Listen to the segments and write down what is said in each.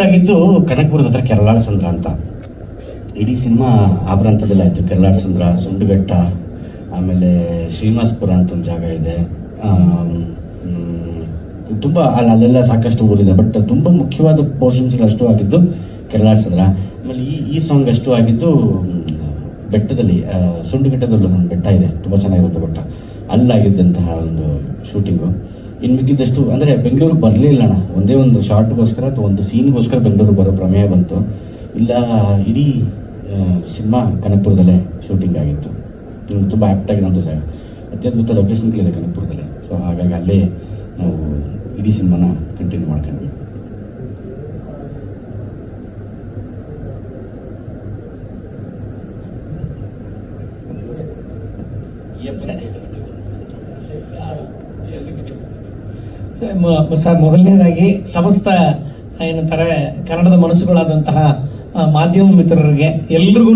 ಆಗಿದ್ದು ಕನಕಪುರದ ಹತ್ರ ಕೆರಳಾಳ ಸಂದ್ರ ಅಂತ. ಇಡೀ ಸಿನಿಮಾ ಆ ಪ್ರಾಂತದಲ್ಲಿ ಆಯಿತು. ಕೆರಳಾಳ ಸಂದ್ರ, ಸುಂಡುಗಟ್ಟ, ಆಮೇಲೆ ಶ್ರೀನಿವಾಸಪುರ ಅಂತ ಒಂದು ಜಾಗ ಇದೆ. ತುಂಬ ಅಲ್ಲೆಲ್ಲ ಸಾಕಷ್ಟು ಊರಿದೆ. ಬಟ್ ತುಂಬ ಮುಖ್ಯವಾದ ಪೋರ್ಷನ್ಸ್ಗಳಷ್ಟು ಆಗಿದ್ದು ಕೆರಳಾಳ ಸಂದ್ರ. ಆಮೇಲೆ ಈ ಸಾಂಗ್ ಅಷ್ಟು ಆಗಿದ್ದು ಬೆಟ್ಟದಲ್ಲಿ, ಸುಂಡುಗಟ್ಟದಲ್ಲಿ ಒಂದು ಬೆಟ್ಟ ಇದೆ, ತುಂಬ ಚೆನ್ನಾಗಿರುತ್ತೆ ಬೆಟ್ಟ, ಅಲ್ಲಾಗಿದ್ದಂತಹ ಒಂದು ಶೂಟಿಂಗು. ಇನ್ನು ಮಿಕ್ಕಿದ್ದಷ್ಟು ಅಂದರೆ ಬೆಂಗಳೂರಿಗೆ ಬರಲೇ ಇಲ್ಲ ಅಣ್ಣ. ಒಂದೇ ಒಂದು ಶಾರ್ಟ್ಗೋಸ್ಕರ ಅಥವಾ ಒಂದು ಸೀನ್ಗೋಸ್ಕರ ಬೆಂಗಳೂರಿಗೆ ಬರೋ ಪ್ರಮೇಯ ಬಂತು. ಇಲ್ಲ, ಇಡೀ ಸಿನಿಮಾ ಕನಕಪುರದಲ್ಲೇ ಶೂಟಿಂಗ್ ಆಗಿತ್ತು. ತುಂಬ ಆ್ಯಕ್ಟಾಗಿರೋಂಥ ಜಾಗ, ಅತ್ಯದ್ಭುತ ಲೊಕೇಶನ್ಗಳಿದೆ ಕನಕಪುರದಲ್ಲೇ. ಸೊ ಹಾಗಾಗಿ ಅಲ್ಲೇ ನಾವು ಇಡೀ ಸಿನಿಮಾನ ಕಂಟಿನ್ಯೂ ಮಾಡ್ಕೊಂಡ್ವಿ. ಸರ್, ಮೊದಲನೇದಾಗಿ ಸಮಸ್ತ ಏನಂತಾರೆ ಕನ್ನಡದ ಮನಸ್ಸುಗಳಾದಂತಹ ಮಾಧ್ಯಮ ಮಿತ್ರರಿಗೆ ಎಲ್ರಿಗೂ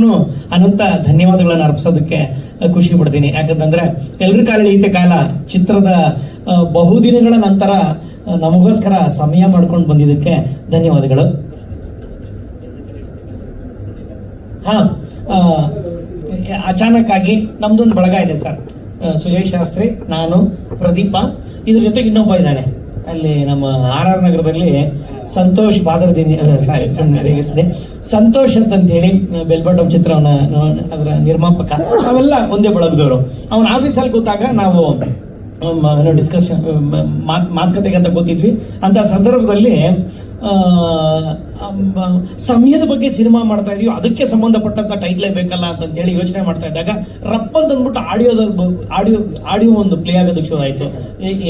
ಅನಂತ ಧನ್ಯವಾದಗಳನ್ನು ಅರ್ಪಿಸೋದಕ್ಕೆ ಖುಷಿ ಪಡ್ತೀನಿ. ಯಾಕಂತಂದ್ರೆ ಎಲ್ಲರ ಕಾಲ ಈತೆ ಕಾಲ ಚಿತ್ರದ ಬಹುದಿನಗಳ ನಂತರ ನಮಗೋಸ್ಕರ ಸಮಯ ಮಾಡ್ಕೊಂಡು ಬಂದಿದ್ದಕ್ಕೆ ಧನ್ಯವಾದಗಳು. ಅಚಾನಕ್ ಆಗಿ ನಮ್ದೊಂದು ಬಳಗ ಇದೆ ಸರ್, ಸುಜಯ್ ಶಾಸ್ತ್ರಿ, ನಾನು, ಪ್ರದೀಪ, ಇದ್ರ ಜೊತೆಗೆ ಇನ್ನೊಬ್ಬ ಇದ್ದಾನೆ ಅಲ್ಲಿ ನಮ್ಮ RR ನಗರದಲ್ಲಿ, ಸಂತೋಷ್ ಬಾದರ್ದಿನಿ, ಸಂತೋಷ್ ಅಂತ ಹೇಳಿ ಬೆಲ್ಬಾಟಮ್ ಚಿತ್ರವನ್ನ ಅದರ ನಿರ್ಮಾಪಕ. ನಾವೆಲ್ಲ ಒಂದೇ ಬಳಗದವರು. ಅವನ ಆಫೀಸಲ್ಲಿ ಕೂತಾಗ ನಾವು ಡಿಸ್ಕಷನ್ ಮಾತುಕತೆಗೆ ಅಂತ ಕೂತಿದ್ವಿ. ಅಂತ ಸಂದರ್ಭದಲ್ಲಿ ಸಮಯದ ಬಗ್ಗೆ ಸಿನಿಮಾ ಮಾಡ್ತಾ ಇದೀವಿ, ಅದಕ್ಕೆ ಸಂಬಂಧಪಟ್ಟಂತ ಟೈಟ್ಲೇ ಬೇಕಲ್ಲ ಅಂತಂತೇಳಿ ಯೋಚನೆ ಮಾಡ್ತಾ ಇದ್ದಾಗ ರಪ್ಪ ಅಂತ ಅಂದ್ಬಿಟ್ಟು ಆಡಿಯೋ ಒಂದು ಪ್ಲೇ ಆಗೋದಕ್ಕೆ ಶುರು ಆಯ್ತು.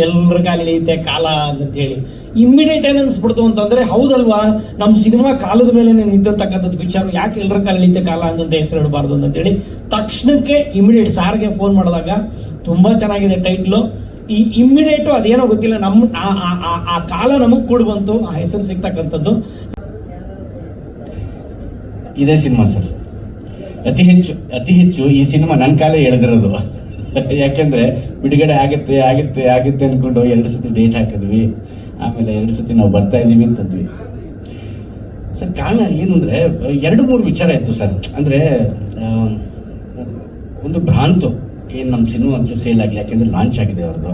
ಎಲ್ಲರ ಕಾಲಲ್ಲಿ ಐತೆ ಕಾಲ ಅಂತಂತೇಳಿ ಇಮ್ಮಿಡಿಯೇಟ್ ಏನ್ ಅನ್ಸ್ಬಿಡ್ತು ಅಂತಂದ್ರೆ, ಹೌದಲ್ವಾ, ನಮ್ಮ ಸಿನಿಮಾ ಕಾಲದ ಮೇಲೆ ನಿಂತಿರ್ತಕ್ಕಂಥದ್ದು ವಿಚಾರ, ಯಾಕೆ ಎಲ್ಲರ ಕಾಲಲ್ಲಿ ಐತೆ ಕಾಲ ಅಂತಂತ ಹೆಸರು ಇಡಬಾರ್ದು ಅಂತೇಳಿ ತಕ್ಷಣಕ್ಕೆ ಇಮಿಡಿಯೇಟ್ ಸಾರ್ಗೆ ಫೋನ್ ಮಾಡಿದಾಗ ತುಂಬಾ ಚೆನ್ನಾಗಿದೆ ಟೈಟ್ಲು. ಈ ಇಮ್ಮಿಡಿಯೇಟು ಅದೇನೋ ಗೊತ್ತಿಲ್ಲ, ನಮ್ಮ ಆ ಕಾಲ ನಮಗ್ ಕೂಡ ಬಂತು, ಆ ಹೆಸರು ಸಿಗ್ತಕ್ಕಂಥದ್ದು. ಇದೇ ಸಿನಿಮಾ ಸರ್ ಅತಿ ಹೆಚ್ಚು ಈ ಸಿನಿಮಾ ನನ್ನ ಕಾಲೇ ಎಳೆದಿರೋದು. ಯಾಕೆಂದ್ರೆ ಬಿಡುಗಡೆ ಆಗುತ್ತೆ ಅನ್ಕೊಂಡು 2 ಸತಿ ಡೇಟ್ ಹಾಕಿದ್ವಿ. ಆಮೇಲೆ 2 ಸತಿ ನಾವು ಬರ್ತಾ ಇದೀವಿ ಅಂತಂದ್ವಿ ಸರ್. ಕಾರಣ ಏನು ಅಂದ್ರೆ 2-3 ವಿಚಾರ ಇತ್ತು ಸರ್. ಅಂದ್ರೆ ಒಂದು ಭ್ರಾಂತು, ಏನು ನಮ್ಮ ಸಿನಿಮಾ ಒಂಚೂರು ಸೇಲ್ ಆಗಲಿ, ಯಾಕೆಂದ್ರೆ ಲಾಂಚ್ ಆಗಿದೆ ಅವ್ರದ್ದು.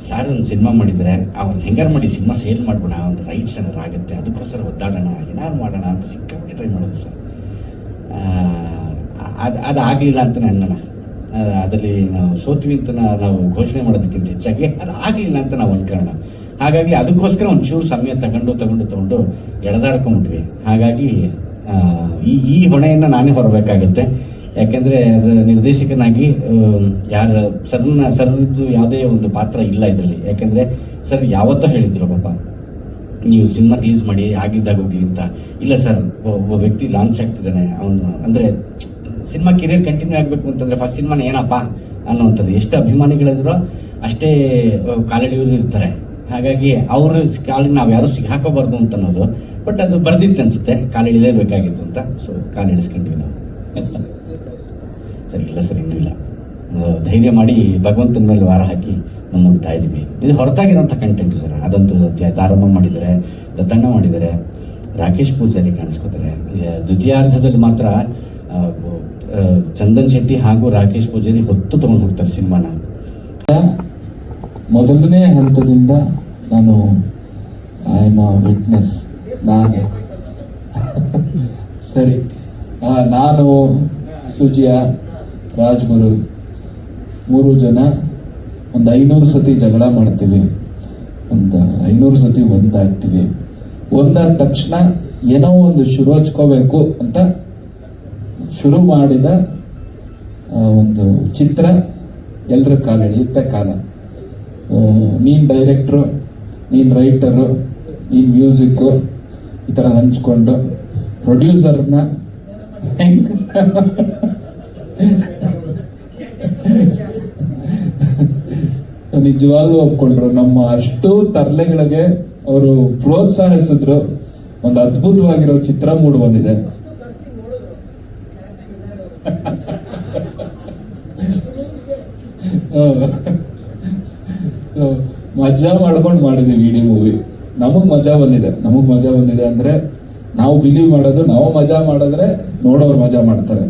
ಸರ್ ಒಂದು ಸಿನಿಮಾ ಮಾಡಿದರೆ ಅವ್ರದ್ದು ಹೆಂಗಾರು ಮಾಡಿ ಸಿನಿಮಾ ಸೇಲ್ ಮಾಡ್ಬೋಣ, ಒಂದು ರೈಟ್ಸ್ ಏನಾರು ಆಗುತ್ತೆ, ಅದಕ್ಕೋಸ್ಕರ ಒದ್ದಾಡೋಣ, ಏನಾರು ಮಾಡೋಣ ಅಂತ ಸಿಕ್ಕಾಪಟ್ಟೆ ಟ್ರೈ ಮಾಡೋದು ಸರ್. ಅದು ಆಗಲಿಲ್ಲ ಅಂತ ಅನ್ನೋಣ, ಅದರಲ್ಲಿ ನಾವು ಸೋತ್ವಿ ಅಂತ ನಾವು ಘೋಷಣೆ ಮಾಡೋದಕ್ಕಿಂತ ಹೆಚ್ಚಾಗಿ ಅದು ಆಗಲಿಲ್ಲ ಅಂತ ನಾವು ಅನ್ಕೊಳ್ಳೋಣ. ಹಾಗಾಗಿ ಅದಕ್ಕೋಸ್ಕರ ಒಂಚೂರು ಸಮಯ ತಗೊಂಡು ಎಳೆದಾಡ್ಕೊಂಡ್ಬಿಟ್ವಿ. ಹಾಗಾಗಿ ಈ ಹೊಣೆಯನ್ನು ನಾನೇ ಹೊರಬೇಕಾಗುತ್ತೆ. ಯಾಕೆಂದರೆ ನಿರ್ದೇಶಕನಾಗಿ ಸರ್ದು ಯಾವುದೇ ಒಂದು ಪಾತ್ರ ಇಲ್ಲ ಇದರಲ್ಲಿ. ಯಾಕೆಂದರೆ ಸರ್ ಯಾವತ್ತೂ ಹೇಳಿದ್ರು, ಪಾಪ ನೀವು ಸಿನಿಮಾ ರಿಲೀಸ್ ಮಾಡಿ ಆಗಿದ್ದಾಗ ಹೋಗ್ಲಿ ಅಂತ. ಇಲ್ಲ ಸರ್, ಒಬ್ಬ ವ್ಯಕ್ತಿ ಲಾಂಚ್ ಆಗ್ತಿದ್ದಾನೆ, ಅವನು ಅಂದರೆ ಸಿನಿಮಾ ಕೆರಿಯರ್ ಕಂಟಿನ್ಯೂ ಆಗಬೇಕು ಅಂತಂದರೆ ಫಸ್ಟ್ ಸಿನಿಮಾನ ಏನಪ್ಪ ಅನ್ನೋವಂಥದ್ದು. ಎಷ್ಟು ಅಭಿಮಾನಿಗಳಿದ್ರೋ ಅಷ್ಟೇ ಕಾಲೆಳೆಯೋರು ಇರ್ತಾರೆ. ಹಾಗಾಗಿ ಅವ್ರ ಕಾಲಿಗೆ ನಾವು ಯಾರು ಸಿಗಾಕೋಬಾರ್ದು ಅಂತ ಅನ್ನೋದು. ಬಟ್ ಅದು ಬರ್ದಿತ್ತು ಅನ್ಸುತ್ತೆ, ಕಾಲೆಳಿಲೇಬೇಕಾಗಿತ್ತು ಅಂತ. ಸೊ ಕಾಲೆಳಿಸ್ಕೊಂಡ್ವಿ ನಾವು. ಸರಿ, ಇಲ್ಲ ಸರ್, ಇನ್ನೂ ಇಲ್ಲ, ಧೈರ್ಯ ಮಾಡಿ ಭಗವಂತನ ಮೇಲೆ ವಾರ ಹಾಕಿ ಮುನ್ನುಗ್ತಾ ಇದ್ದೀವಿ. ಇದು ಹೊರತಾಗಿರೋಂಥ ಕಂಟೆಂಟು ಸರ್. ಅದಂತೂ ತಾರಮ್ಮ ಮಾಡಿದ್ದಾರೆ, ದತ್ತಣ್ಣ ಮಾಡಿದ್ದಾರೆ, ರಾಕೇಶ್ ಪೂಜಾರಿ ಕಾಣಿಸ್ಕೋತಾರೆ. ದ್ವಿತೀಯಾರ್ಧದಲ್ಲಿ ಮಾತ್ರ ಚಂದನ್ ಶೆಟ್ಟಿ ಹಾಗೂ ರಾಕೇಶ್ ಪೂಜಾರಿ ಹೊತ್ತು ತಗೊಂಡು ಹೋಗ್ತಾರೆ ಸಿನಿಮಾನ. ಮೊದಲನೇ ಹಂತದಿಂದ ನಾನು ಐ ಆಮ್ ಅ ವಿಟ್ನೆಸ್. ನಾನೇ ಸರಿ, ನಾನು, ಸುಜಿಯ, ರಾಜ್ಗುರು 3 ಜನ ಒಂದು 500 ಸತಿ ಜಗಳ ಮಾಡ್ತೀವಿ, ಒಂದು 500 ಸತಿ ಒಂದಾಗ್ತೀವಿ. ಒಂದಾದ ತಕ್ಷಣ ಏನೋ ಒಂದು ಶುರು ಹಚ್ಕೋಬೇಕು ಅಂತ ಶುರು ಮಾಡಿದ ಒಂದು ಚಿತ್ರ ಎಲ್ಲರ ಕಾಲ ಎಳೆಯುತ್ತೆ ಕಾಲ. ನೀನು ಡೈರೆಕ್ಟ್ರು, ನೀನು ರೈಟರು, ನೀನು ಮ್ಯೂಸಿಕ್ಕು, ಈ ಥರ ಹಂಚ್ಕೊಂಡು ಪ್ರೊಡ್ಯೂಸರ್ನ ಹೆಂಗೆ ನಿಜವಾಗ್ಲೂ ಒಪ್ಕೊಂಡ್ರು. ನಮ್ಮ ಅಷ್ಟು ತರಲೆಗಳಿಗೆ ಅವರು ಪ್ರೋತ್ಸಾಹಿಸಿದ್ರು. ಒಂದು ಅದ್ಭುತವಾಗಿರೋ ಚಿತ್ರ ಮೂಡಿ ಬಂದಿದೆ. ಮಜಾ ಮಾಡ್ಕೊಂಡು ಮಾಡಿದೀವಿ ಇಡೀ ಮೂವಿ. ನಮಗೆ ಮಜಾ ಬಂದಿದೆ ಅಂದರೆ ನಾವು ಬಿಲೀವ್ ಮಾಡೋದು, ನಾವು ಮಜಾ ಮಾಡಿದ್ರೆ ನೋಡೋರು ಮಜಾ ಮಾಡ್ತಾರೆ.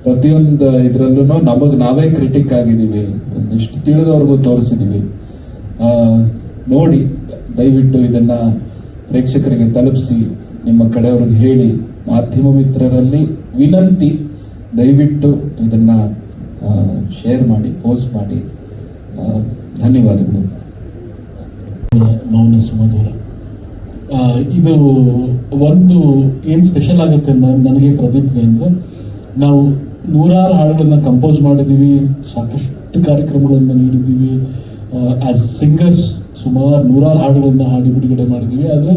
ಪ್ರತಿಯೊಂದು ಇದರಲ್ಲೂ ನಮಗೆ ನಾವೇ ಕ್ರಿಟಿಕ್ ಆಗಿದ್ದೀವಿ, ಒಂದಿಷ್ಟು ತಿಳಿದವ್ರಿಗೂ ತೋರಿಸಿದ್ದೀವಿ. ನೋಡಿ, ದಯವಿಟ್ಟು ಇದನ್ನು ಪ್ರೇಕ್ಷಕರಿಗೆ ತಲುಪಿಸಿ, ನಿಮ್ಮ ಕಡೆಯವ್ರಿಗೆ ಹೇಳಿ. ಮಾಧ್ಯಮ ಮಿತ್ರರಲ್ಲಿ ವಿನಂತಿ, ದಯವಿಟ್ಟು ಇದನ್ನು ಶೇರ್ ಮಾಡಿ, ಪೋಸ್ಟ್ ಮಾಡಿ. ಧನ್ಯವಾದಗಳು. ಮೌನ ಸುಮಧುರ, ಇದು ಒಂದು ಏನು ಸ್ಪೆಷಲ್ ಆಗುತ್ತೆ ನನಗೆ ಪ್ರದೀಪ್ಗೆ ಅಂದರೆ, ನಾವು ನೂರಾರು ಹಾಡುಗಳನ್ನ ಕಂಪೋಸ್ ಮಾಡಿದ್ದೀವಿ, ಸಾಕಷ್ಟು ಕಾರ್ಯಕ್ರಮಗಳನ್ನು ನೀಡಿದ್ದೀವಿ. ಆ್ಯಸ್ ಸಿಂಗರ್ಸ್ ಸುಮಾರು ನೂರಾರು ಹಾಡುಗಳನ್ನ ಹಾಡಿ ಬಿಡುಗಡೆ ಮಾಡಿದ್ದೀವಿ. ಆದರೆ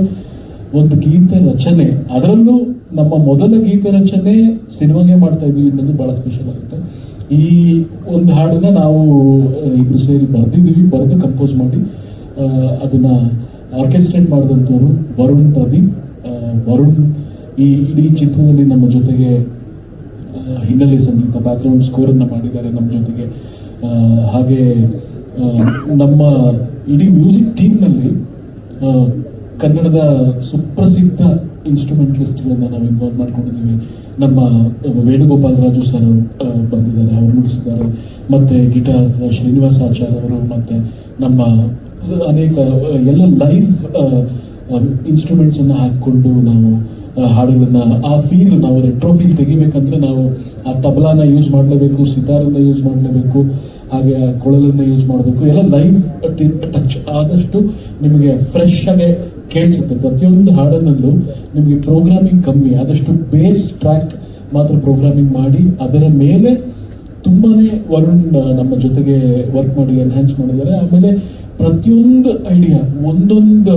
ಒಂದು ಗೀತೆ ರಚನೆ, ಅದರಲ್ಲೂ ನಮ್ಮ ಮೊದಲ ಗೀತೆ ರಚನೆ ಸಿನಿಮಾಗೆ ಮಾಡ್ತಾ ಇದ್ದೀವಿ ಅನ್ನೋದು ಭಾಳ ಸ್ಪೆಷಲ್ ಆಗುತ್ತೆ. ಈ ಒಂದು ಹಾಡನ್ನ ನಾವು ಇಬ್ಬರು ಸೇರಿ ಬರೆದು ಕಂಪೋಸ್ ಮಾಡಿ ಅದನ್ನು ಆರ್ಕೆಸ್ಟ್ರೇಟ್ ಮಾಡಿದಂಥವ್ರು ವರುಣ್ ಪ್ರದೀಪ್. ವರುಣ್ ಈ ಇಡೀ ಚಿತ್ರದಲ್ಲಿ ನಮ್ಮ ಜೊತೆಗೆ ಹಿನ್ನೆಲೆ ಸಂಗೀತ, ಬ್ಯಾಕ್ಗ್ರೌಂಡ್ ಸ್ಕೋರನ್ನು ಮಾಡಿದ್ದಾರೆ ನಮ್ಮ ಜೊತೆಗೆ. ಹಾಗೆ ನಮ್ಮ ಇಡೀ ಮ್ಯೂಸಿಕ್ ಟೀಮ್ನಲ್ಲಿ ಕನ್ನಡದ ಸುಪ್ರಸಿದ್ಧ ಇನ್ಸ್ಟ್ರೂಮೆಂಟಲಿಸ್ಟ್ಗಳನ್ನು ನಾವು ಇನ್ವಾಲ್ವ್ ಮಾಡ್ಕೊಂಡಿದ್ದೀವಿ. ನಮ್ಮ ವೇಣುಗೋಪಾಲ್ ರಾಜು ಸರ್ ಬಂದಿದ್ದಾರೆ, ಅವರು ನುಡಿಸಿದ್ದಾರೆ. ಮತ್ತು ಗಿಟಾರ್ ಶ್ರೀನಿವಾಸ ಆಚಾರ್ಯ ಅವರು, ಮತ್ತು ನಮ್ಮ ಅನೇಕ ಎಲ್ಲ ಲೈವ್ ಇನ್ಸ್ಟ್ರೂಮೆಂಟ್ಸನ್ನು ಹಾಕಿಕೊಂಡು ನಾವು ಹಾಡುಗಳನ್ನ, ಆ ಫೀಲ್, ನಾವು ರೆಟ್ರೋ ಫೀಲ್ ತೆಗಿಬೇಕಂದ್ರೆ ನಾವು ಆ ತಬಲಾನ ಯೂಸ್ ಮಾಡಲೇಬೇಕು, ಸಿತಾರನ್ನು ಯೂಸ್ ಮಾಡಲೇಬೇಕು, ಹಾಗೆ ಕೊಳಲನ್ನು ಯೂಸ್ ಮಾಡಬೇಕು. ಎಲ್ಲ ಲೈವ್ ಟಚ್ ಆದಷ್ಟು ನಿಮಗೆ ಫ್ರೆಶ್ ಆಗಿ ಕೇಳಿಸುತ್ತೆ. ಪ್ರತಿಯೊಂದು ಹಾಡನ್ನಲ್ಲೂ ನಿಮಗೆ ಪ್ರೋಗ್ರಾಮಿಂಗ್ ಕಮ್ಮಿ, ಆದಷ್ಟು ಬೇಸ್ ಟ್ರ್ಯಾಕ್ ಮಾತ್ರ ಪ್ರೋಗ್ರಾಮಿಂಗ್ ಮಾಡಿ ಅದರ ಮೇಲೆ ತುಂಬಾ ವರುಣ್ ನಮ್ಮ ಜೊತೆಗೆ ವರ್ಕ್ ಮಾಡಿ ಎನ್ಹ್ಯಾನ್ಸ್ ಮಾಡಿದ್ದಾರೆ. ಆಮೇಲೆ ಪ್ರತಿಯೊಂದು ಐಡಿಯಾ, ಒಂದೊಂದು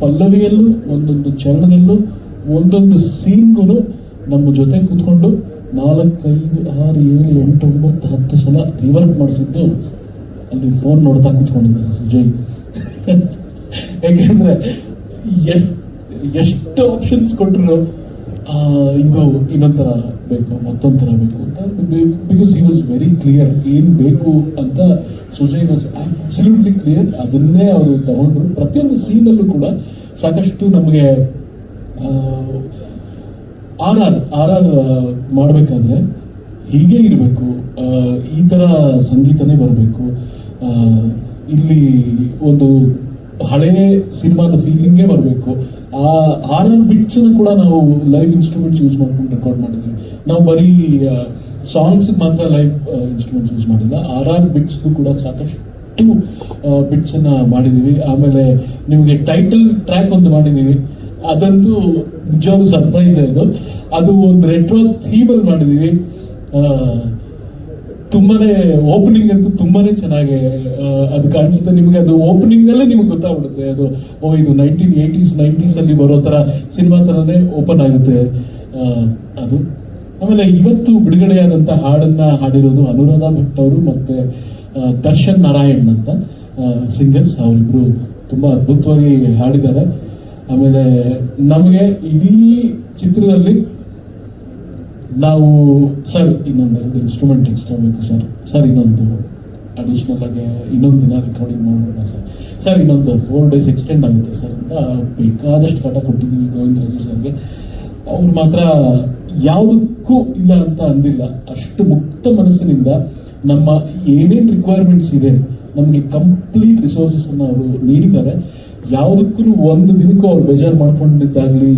ಪಲ್ಲವಿಯಲ್ಲೂ, ಒಂದೊಂದು ಚರಣದಲ್ಲೂ, ಒಂದೊಂದು ಸೀನ್ಗೂ ನಮ್ಮ ಜೊತೆ ಕೂತ್ಕೊಂಡು 4, 5, 6, 7, 8, 9, 10 ಸಲ ರಿವರ್ಕ್ ಮಾಡಿಸಿದ್ದು ಅಲ್ಲಿ ಫೋನ್ ನೋಡ್ತಾ ಕೂತ್ಕೊಂಡಿದ್ದಾರೆ ಸುಜಯ್. ಯಾಕೆಂದರೆ ಎಷ್ಟು ಆಪ್ಷನ್ಸ್ ಕೊಟ್ಟರು ಇದು ಇನ್ನೊಂಥರ ಬೇಕು, ಮತ್ತೊಂದು ಥರ ಬೇಕು ಅಂತ, because he was very clear ಏನು ಬೇಕು ಅಂತ. ಸುಜಯ್ ವಾಸ್ ಅಬ್ಸಲ್ಯೂಟ್ಲಿ ಕ್ಲಿಯರ್, ಅದನ್ನೇ ಅವರು ತಗೊಂಡ್ರು. ಪ್ರತಿಯೊಂದು ಸೀನಲ್ಲೂ ಕೂಡ ಸಾಕಷ್ಟು ನಮಗೆ ಆರ್ ಮಾಡಬೇಕಾದ್ರೆ ಹೀಗೆ ಇರಬೇಕು, ಈ ಥರ ಸಂಗೀತನೇ ಬರಬೇಕು, ಇಲ್ಲಿ ಒಂದು ಹಳೆಯ ಸಿನಿಮಾದ ಫೀಲಿಂಗೇ ಬರಬೇಕು. ಆರ್ ಬಿಟ್ಸನ್ನು ಕೂಡ ನಾವು ಲೈವ್ ಇನ್ಸ್ಟ್ರೂಮೆಂಟ್ಸ್ ಯೂಸ್ ಮಾಡ್ಕೊಂಡು ರೆಕಾರ್ಡ್ ಮಾಡಿದ್ವಿ. ನಾವು ಬರೀ ಸಾಂಗ್ಸ್ಗೆ ಮಾತ್ರ ಲೈವ್ ಇನ್ಸ್ಟ್ರೂಮೆಂಟ್ಸ್ ಯೂಸ್ ಮಾಡಿಲ್ಲ, ಆರ್ ಬಿಟ್ಸ್ಗೂ ಕೂಡ ಸಾಕಷ್ಟು ಬಿಟ್ಸನ್ನು ಮಾಡಿದ್ದೀವಿ. ಆಮೇಲೆ ನಿಮಗೆ ಟೈಟಲ್ ಟ್ರ್ಯಾಕ್ ಒಂದು ಮಾಡಿದ್ದೀವಿ, ಅದಂತೂ ನಿಜವಾಗ್ಲೂ ಸರ್ಪ್ರೈಸ್ ಆಯಿತು. ಅದು ಒಂದು ರೆಟ್ರೋ ಥೀಮಲ್ಲಿ ಮಾಡಿದ್ದೀವಿ. ತುಂಬಾನೇ ಓಪನಿಂಗ್ ಅಂತೂ ತುಂಬಾನೇ ಚೆನ್ನಾಗಿ ಅದು ಕಾಣಿಸುತ್ತೆ ನಿಮಗೆ. ಅದು ಓಪನಿಂಗಲ್ಲೇ ನಿಮ್ಗೆ ಗೊತ್ತಾಗ್ಬಿಡುತ್ತೆ ಅದು ಇದು 1980s 90s ಅಲ್ಲಿ ಬರೋ ಥರ ಸಿನಿಮಾ ಥರನೇ ಓಪನ್ ಆಗುತ್ತೆ ಅದು. ಆಮೇಲೆ ಇವತ್ತು ಬಿಡುಗಡೆಯಾದಂಥ ಹಾಡನ್ನು ಹಾಡಿರೋದು ಅನುರಾಧ ಭಟ್ ಅವರು ಮತ್ತು ದರ್ಶನ್ ನಾರಾಯಣ್ ಅಂತ ಸಿಂಗರ್ಸ್. ಅವರಿಬ್ಬರು ತುಂಬ ಅದ್ಭುತವಾಗಿ ಹಾಡಿದ್ದಾರೆ. ಆಮೇಲೆ ನಮಗೆ ಇಡೀ ಚಿತ್ರದಲ್ಲಿ ನಾವು ಸರ್ ಇನ್ನೊಂದೆರಡು ಇನ್ಸ್ಟ್ರೂಮೆಂಟ್ ಎಕ್ಸ್ಟ್ರಾ ಬೇಕು ಸರ್ ಇನ್ನೊಂದು ಅಡಿಷ್ನಲ್ ಆಗಿ ಇನ್ನೊಂದು ದಿನ ರೆಕಾರ್ಡಿಂಗ್ ಮಾಡೋಣ ಸರ್ ಇನ್ನೊಂದು 4 days ಎಕ್ಸ್ಟೆಂಡ್ ಆಗುತ್ತೆ ಸರ್ ಅಂತ ಬೇಕಾದಷ್ಟು ಕಾಟ ಕೊಟ್ಟಿದ್ದೀವಿ ಗೋವಿಂದ ರಾಜು ಸರ್ಗೆ. ಅವ್ರು ಮಾತ್ರ ಯಾವುದಕ್ಕೂ ಇಲ್ಲ ಅಂತ ಅಂದಿಲ್ಲ, ಅಷ್ಟು ಮುಕ್ತ ಮನಸ್ಸಿನಿಂದ ನಮ್ಮ ಏನೇನು ರಿಕ್ವೈರ್ಮೆಂಟ್ಸ್ ಇದೆ ನಮಗೆ ಕಂಪ್ಲೀಟ್ ರಿಸೋರ್ಸಸ್ ಅನ್ನು ಅವರು ನೀಡಿದ್ದಾರೆ. ಯಾವುದಕ್ಕೂ ಒಂದು ದಿನಕ್ಕೂ ಅವ್ರು ಬೇಜಾರು ಮಾಡ್ಕೊಂಡಿದ್ದಾಗಲಿ